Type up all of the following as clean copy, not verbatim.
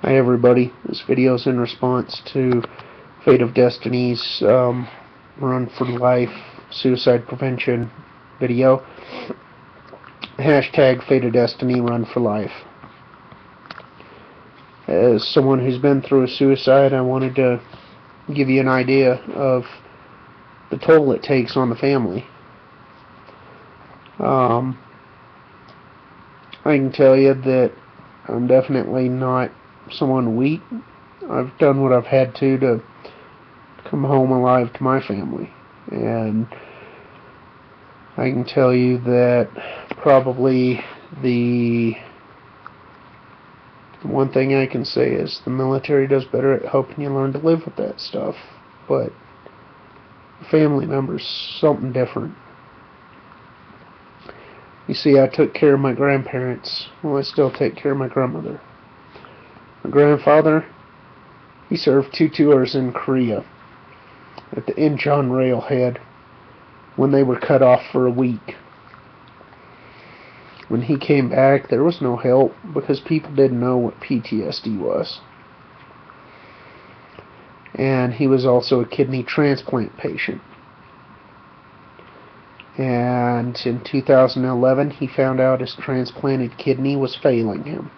Hi everybody, this video is in response to Fate of Destiny's Run for Life Suicide Prevention video. Hashtag Fate of Destiny Run for Life. As someone who's been through a suicide, I wanted to give you an idea of the toll it takes on the family. I can tell you that I'm definitely not someone weak. I've done what I've had to come home alive to my family, and I can tell you that probably the one thing I can say is the military does better at helping you learn to live with that stuff, but family members, something different. You see, I took care of my grandparents. Well, I still take care of my grandmother. My grandfather, he served 2 tours in Korea at the Incheon railhead when they were cut off for a week. When he came back, there was no help because people didn't know what PTSD was. And he was also a kidney transplant patient. And in 2011, he found out his transplanted kidney was failing him.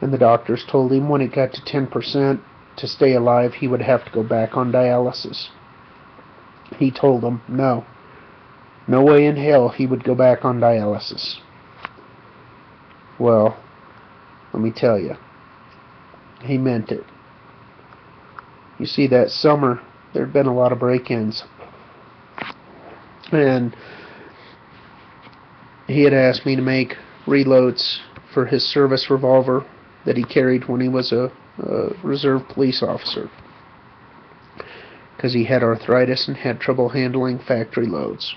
And the doctors told him when it got to 10% to stay alive, he would have to go back on dialysis. He told them no way in hell he would go back on dialysis. Well, let me tell you, he meant it. You see, that summer there had been a lot of break-ins, and he had asked me to make reloads for his service revolver that he carried when he was a reserve police officer, because he had arthritis and had trouble handling factory loads.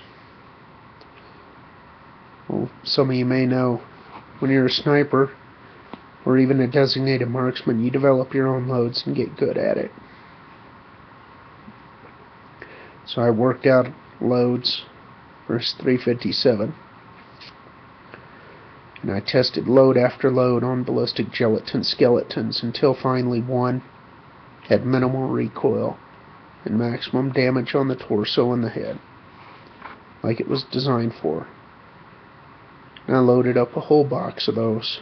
Well, some of you may know, when you're a sniper or even a designated marksman, you develop your own loads and get good at it. So I worked out loads for his 357, and I tested load after load on ballistic gelatin skeletons until finally one had minimal recoil and maximum damage on the torso and the head, like it was designed for. And I loaded up a whole box of those.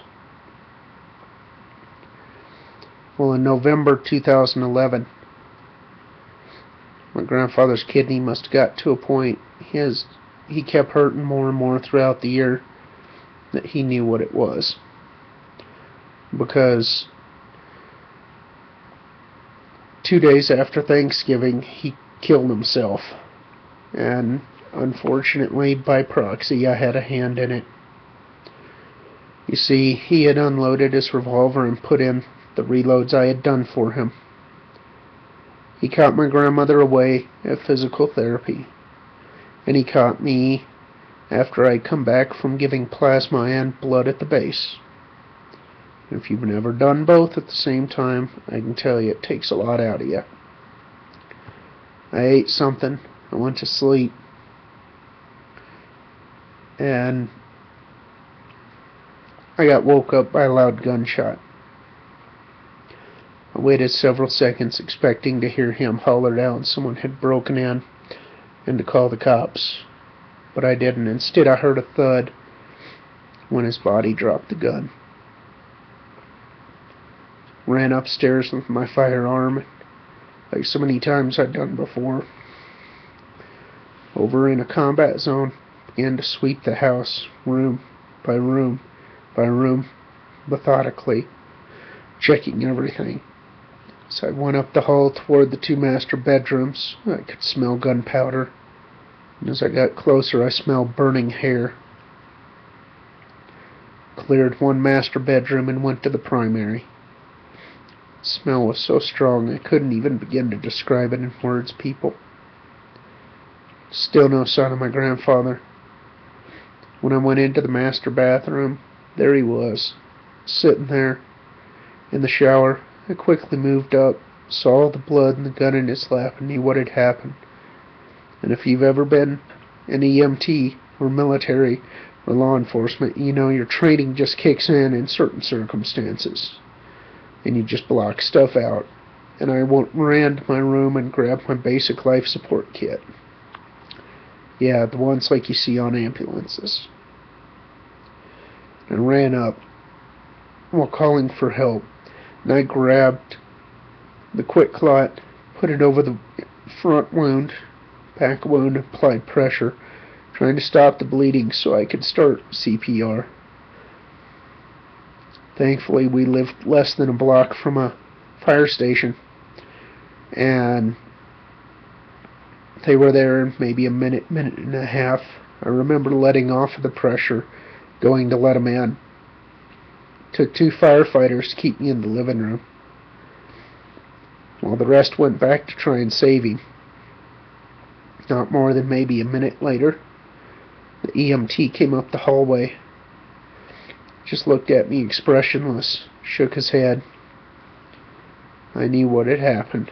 Well, in November 2011, my grandfather's kidney must have got to a point, he kept hurting more and more throughout the year, that he knew what it was. Because 2 days after Thanksgiving, he killed himself. And unfortunately, by proxy, I had a hand in it. You see, he had unloaded his revolver and put in the reloads I had done for him. He caught my grandmother away at physical therapy, and he caught me after I'd come back from giving plasma and blood at the base. If you've never done both at the same time, I can tell you it takes a lot out of you. I ate something, I went to sleep, and I got woke up by a loud gunshot. I waited several seconds expecting to hear him holler out someone had broken in and to call the cops, but I didn't. Instead, I heard a thud when his body dropped the gun. Ran upstairs with my firearm, like so many times I'd done before. Over in a combat zone, began to sweep the house, room by room by room, methodically, checking everything. So I went up the hall toward the 2 master bedrooms. I could smell gunpowder, and as I got closer, I smelled burning hair. Cleared 1 master bedroom and went to the primary. The smell was so strong I couldn't even begin to describe it in words, people. Still no sign of my grandfather. When I went into the master bathroom, there he was, sitting there in the shower. I quickly moved up, saw the blood and the gun in his lap, and knew what had happened. And if you've ever been an EMT or military or law enforcement, you know your training just kicks in certain circumstances. and you just block stuff out. And I ran to my room and grabbed my basic life support kit. Yeah, the ones like you see on ambulances. And ran up while calling for help. And I grabbed the quick clot, put it over the front wound, back wound, applied pressure, trying to stop the bleeding so I could start CPR. Thankfully, we lived less than a block from a fire station, and they were there in maybe a minute, minute and a half. I remember letting off of the pressure, going to let them in. Took 2 firefighters to keep me in the living room, while the rest went back to try and save him. Not more than maybe a minute later, the EMT came up the hallway, just looked at me expressionless, shook his head. I knew what had happened.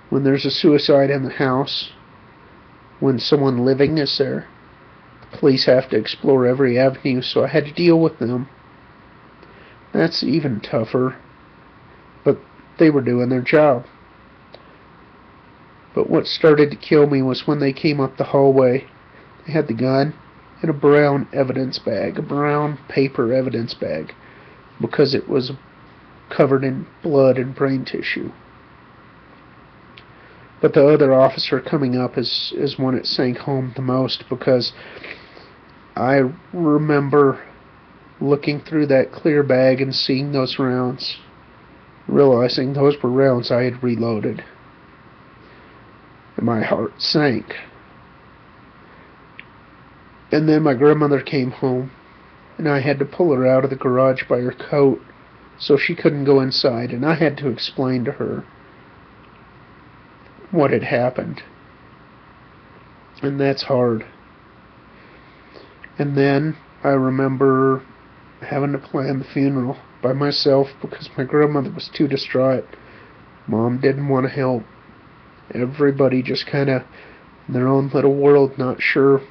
When there's a suicide in the house, when someone living is there, the police have to explore every avenue, so I had to deal with them. That's even tougher, but they were doing their job. But what started to kill me was when they came up the hallway. They had the gun in a brown evidence bag, a brown paper evidence bag, because it was covered in blood and brain tissue. But the other officer coming up is one that sank home the most, because I remember looking through that clear bag and seeing those rounds, realizing those were rounds I had reloaded. And my heart sank. And then my grandmother came home, and I had to pull her out of the garage by her coat so she couldn't go inside, and I had to explain to her what had happened. And that's hard. And then I remember having to plan the funeral by myself because my grandmother was too distraught. Mom didn't want to help. Everybody just kind of in their own little world, not sure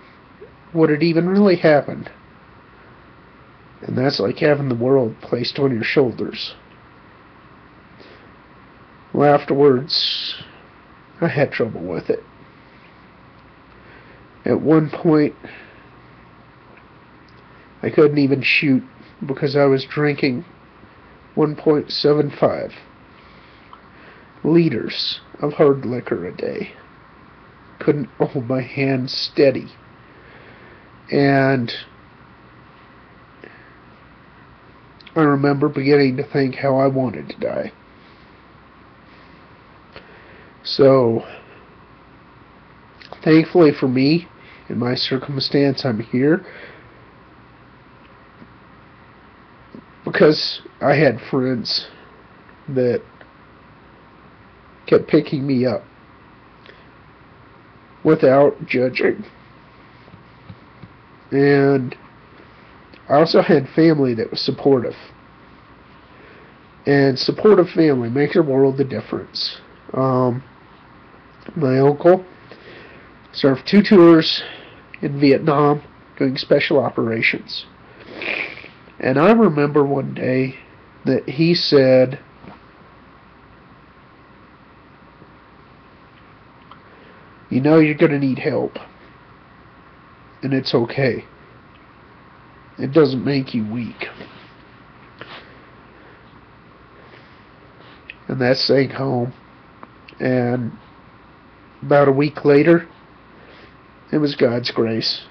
what had even really happened. And that's like having the world placed on your shoulders. Well, afterwards, I had trouble with it. At one point, I couldn't even shoot because I was drinking 1.75 liters of hard liquor a day. Couldn't hold my hand steady. And I remember beginning to think how I wanted to die. So, thankfully for me, in my circumstance, I'm here because I had friends that kept picking me up without judging. And I also had family that was supportive. And supportive family makes a world of difference. My uncle served 2 tours in Vietnam doing special operations. And I remember one day that he said, "You know you're going to need help. And it's okay. It doesn't make you weak." And that sank home. And about a week later, it was God's grace.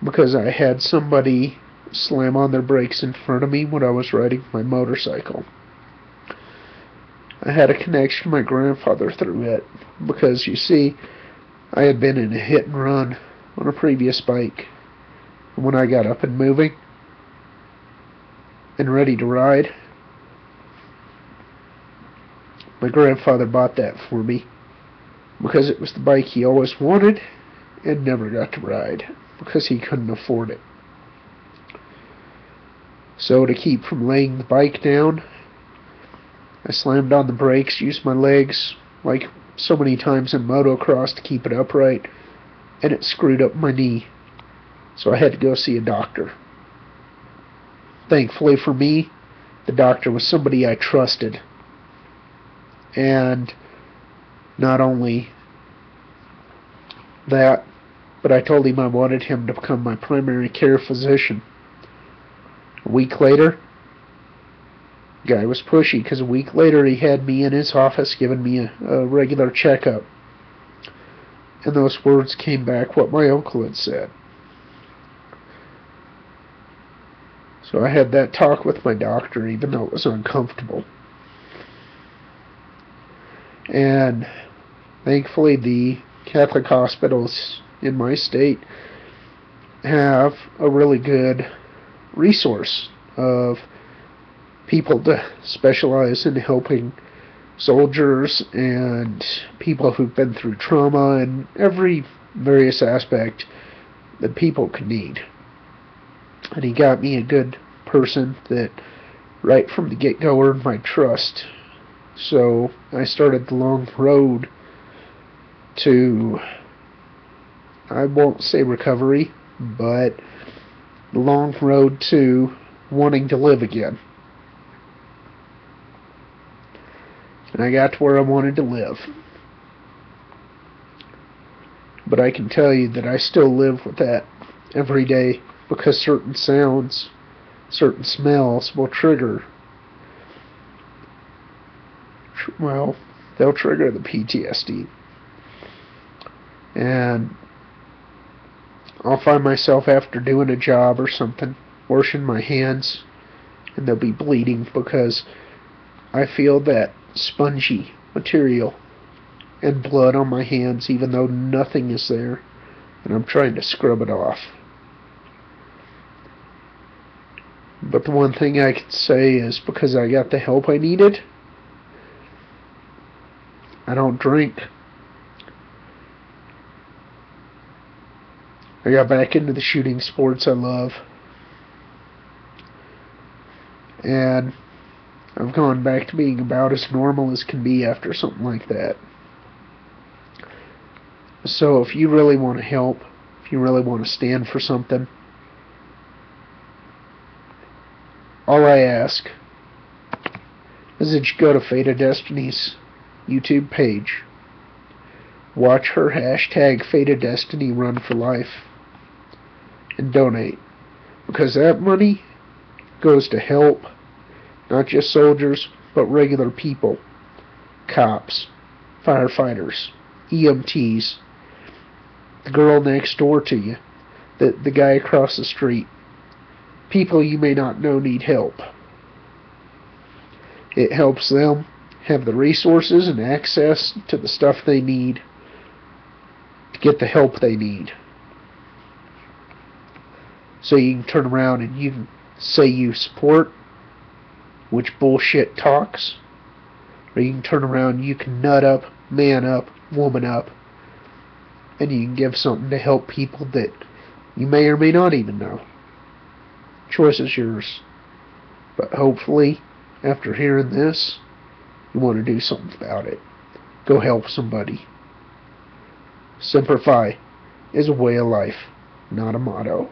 Because I had somebody slam on their brakes in front of me when I was riding my motorcycle. I had a connection to my grandfather through it. Because, you see, I had been in a hit and run on a previous bike. And when I got up and moving and ready to ride, my grandfather bought that for me because it was the bike he always wanted and never got to ride because he couldn't afford it. So to keep from laying the bike down, I slammed on the brakes, used my legs like so many times in motocross to keep it upright, and it screwed up my knee. So I had to go see a doctor. Thankfully for me, the doctor was somebody I trusted. And not only that, but I told him I wanted him to become my primary care physician. A week later, the guy was pushy, because a week later he had me in his office giving me a regular checkup. And those words came back what my uncle had said. So I had that talk with my doctor, even though it was uncomfortable. And thankfully the Catholic hospitals in my state have a really good resource of people to specialize in helping soldiers and people who've been through trauma and every various aspect that people could need. And he got me a good person that right from the get-go earned my trust. So I started the long road to, I won't say recovery, but the long road to wanting to live again. And I got to where I wanted to live. But I can tell you that I still live with that every day, because certain sounds, certain smells will trigger, well, they'll trigger the PTSD. And I'll find myself after doing a job or something, washing my hands, and they'll be bleeding because I feel that spongy material and blood on my hands even though nothing is there, and I'm trying to scrub it off. But the one thing I can say is, because I got the help I needed, I don't drink. I got back into the shooting sports I love. And I've gone back to being about as normal as can be after something like that. So if you really want to help, if you really want to stand for something, all I ask is that you go to Fate of Destiny's YouTube page, watch her hashtag Fate of Destiny run for life, and donate. Because that money goes to help not just soldiers, but regular people, cops, firefighters, EMTs, the girl next door to you, the guy across the street. People you may not know need help. It helps them have the resources and access to the stuff they need to get the help they need. So you can turn around and you can say you support, which bullshit talks, or you can turn around and you can nut up, man up, woman up, and you can give something to help people that you may or may not even know. Choice is yours. But hopefully, after hearing this, you want to do something about it. Go help somebody. Semper Fi is a way of life, not a motto.